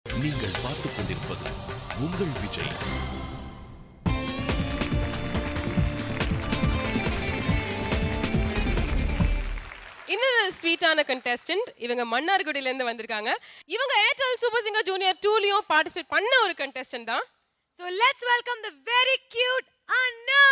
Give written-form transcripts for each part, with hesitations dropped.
நீங்கள் பார்த்துக் கொண்டிருப்பது உங்கள் விஜய். இன்னொரு ஸ்வீட்டான கண்டெஸ்டன்ட் இவங்க மன்னார்குடியில இருந்து வந்திருக்காங்க. இவங்க ஏர்டெல் சூப்பர் சிங்கர் ஜூனியர் 2லயும் பார்ட்டிசிபேட் பண்ண ஒரு கண்டெஸ்டன்ட் தான். So let's welcome the very cute Anu.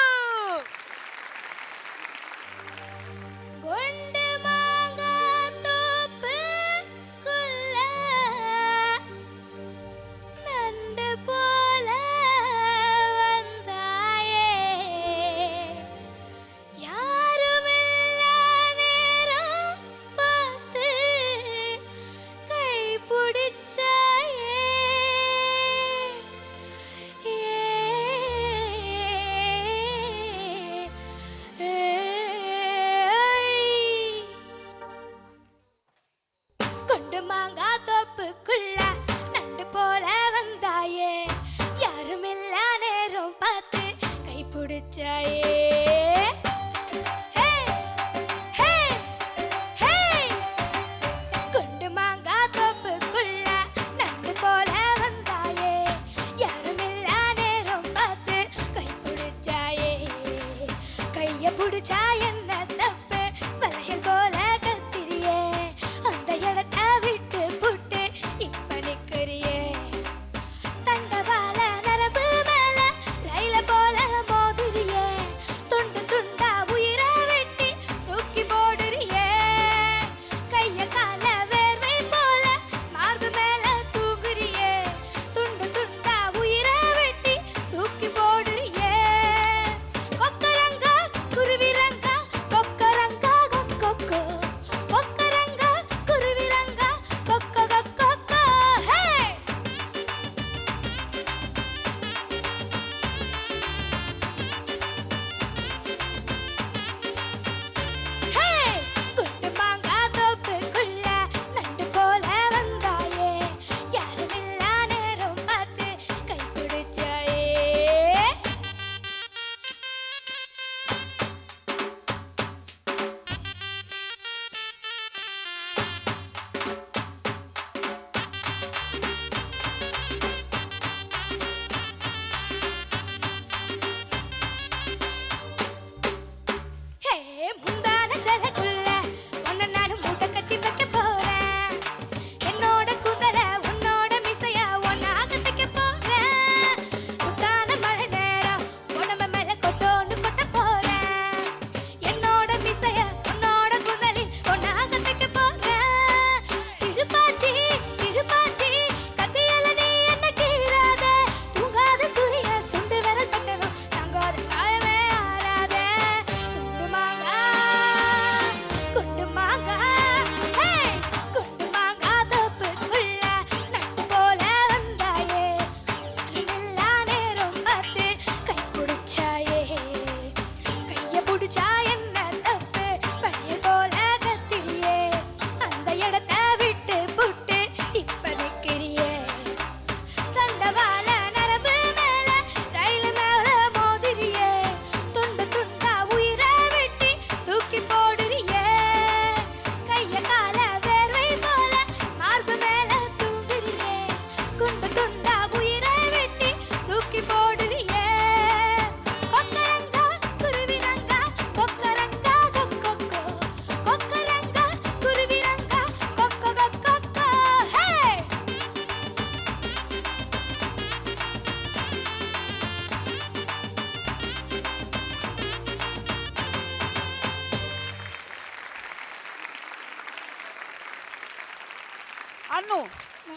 Anu,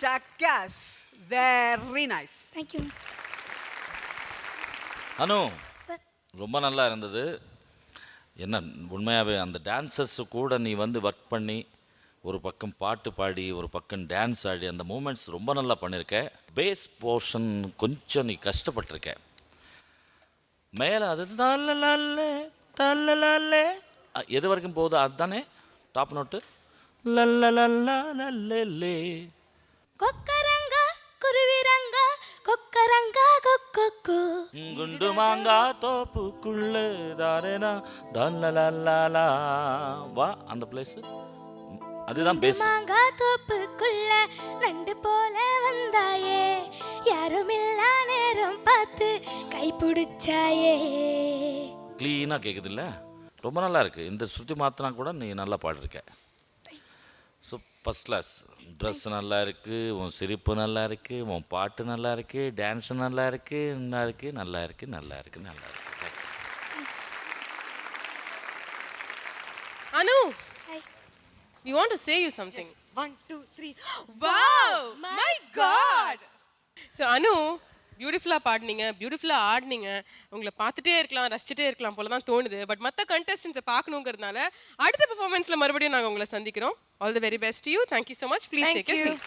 jackass, very nice. Thank you. Anu sir ரொம்ப நல்லா இருந்தது. என்ன உண்மையாகவே அந்த டான்சர்ஸு கூட நீ வந்து ஒர்க் பண்ணி ஒரு பக்கம் பாட்டு பாடி ஒரு பக்கம் டான்ஸ் ஆடி அந்த மூமெண்ட்ஸ் ரொம்ப நல்லா பண்ணியிருக்க. பேஸ் போர்ஷன் கொஞ்சம் நீ கஷ்டப்பட்டிருக்க. மேலே அது தல்லலே தல்லலே எது வரைக்கும் போகுது அதுதானே டாப் நோட்டு. லல்லலல்லலே கொக்கரங்க குருவிரங்க கொக்கரங்க கொக்கொக்கு குண்டு மாங்கா தோப்புக்குள்ளே தாரேனா தல்லலல்லா வா அந்த பிளேஸு அதுதான் பேஸ். மாங்கா தோப்புக்குள்ள நண்டு போல வந்தாயே, யாரும் இல்லா நேரம் பார்த்து கை பிடிச்சாயே. க்ளீனாக கேட்குது இல்லை? ரொம்ப நல்லா இருக்குது. இந்த ஸ்ருதி மாற்றினா கூட நீ நல்லா பாடிருக்க. So first class. ட்ரெஸ் நல்லா இருக்குது, உன் சிரிப்பு நல்லா இருக்குது, உன் பாட்டு நல்லா இருக்குது, டான்ஸ் நல்லா இருக்குது, நல்லா இருக்குது, நல்லா இருக்குது, நல்லா இருக்குது, நல்லா இருக்குது. அனு, Hi. we want to say you something. 1, 2, 3. Wow, my God. So அனு, பியூட்டிஃபுல்லாக பாடினீங்க, பியூட்டிஃபுல்லாக ஆடினீங்க. உங்களை பார்த்துட்டே இருக்கலாம், ரசிச்சுட்டே இருக்கலாம் போல தான் தோணுது. பட் மற்ற கண்டெஸ்டன்ஸை பார்க்கணுங்கிறதுனால அடுத்த பெர்ஃபார்மன்ஸில் மறுபடியும் நாங்கள் உங்களை சந்திக்கிறோம். All the very best to you. Thank you so much. Please take a seat.